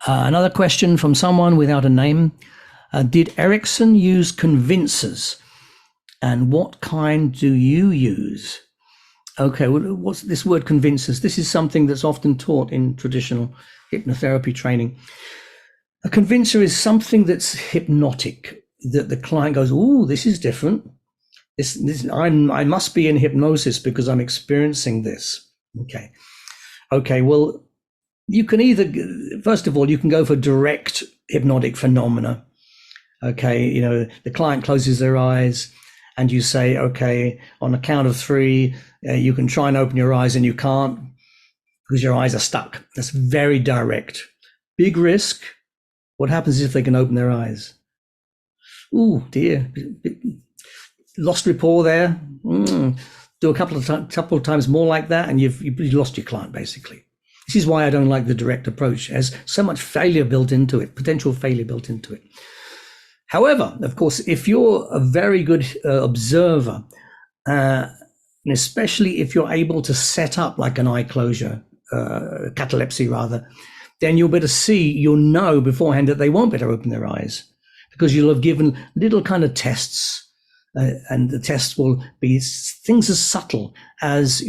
Another question from someone without a name. Did Erickson use convincers? And what kind do you use? Okay, well, what's this word convincers? This is something that's often taught in traditional hypnotherapy training. A convincer is something that's hypnotic, that the client goes, "Oh, this is different. I must be in hypnosis because I'm experiencing this." Okay, well, you can either, first of all, you can go for direct hypnotic phenomena. Okay, the client closes their eyes and you say, okay, on a count of 3, you can try and open your eyes, and you can't because your eyes are stuck. That's very direct. Big risk. What happens if they can open their eyes? Ooh, dear. Lost rapport there. Do a couple of times more like that, and you've lost your client, basically. This is why I don't like the direct approach. It has so much failure built into it, potential failure built into it. However, of course, if you're a very good observer, and especially if you're able to set up like an eye closure, catalepsy rather, then you'll you'll know beforehand that they won't better open their eyes, because you'll have given little kind of tests. And the tests will be things as subtle as,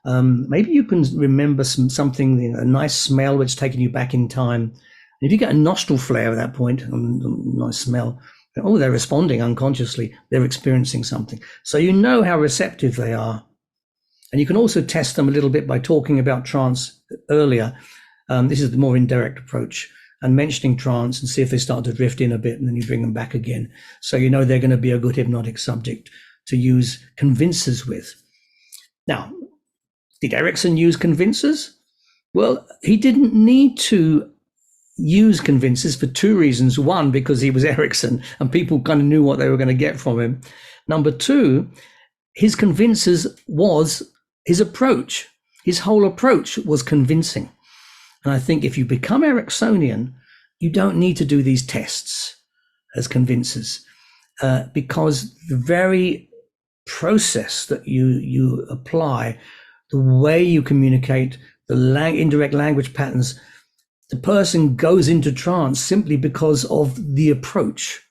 maybe you can remember something, a nice smell which is taking you back in time. And if you get a nostril flare at that point, a nice smell, they're responding unconsciously. They're experiencing something. So you know how receptive they are. And you can also test them a little bit by talking about trance earlier. This is the more indirect approach. And mentioning trance, and see if they start to drift in a bit, and then you bring them back again. So you know they're going to be a good hypnotic subject to use convincers with. Now, did Erickson use convincers? Well, he didn't need to use convincers for 2 reasons. One, because he was Erickson and people kind of knew what they were going to get from him. Number 2, his convincers was his approach. His whole approach was convincing. And I think if you become Ericksonian, you don't need to do these tests as convincers, because the very process that you apply, the way you communicate, the indirect language patterns, the person goes into trance simply because of the approach.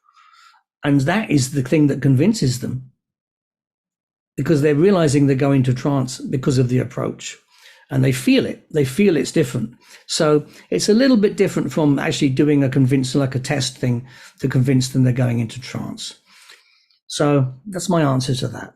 And that is the thing that convinces them, because they're realizing they're going to trance because of the approach. And they feel it. They feel it's different. So it's a little bit different from actually doing a convincer, like a test thing, to convince them they're going into trance. So that's my answer to that.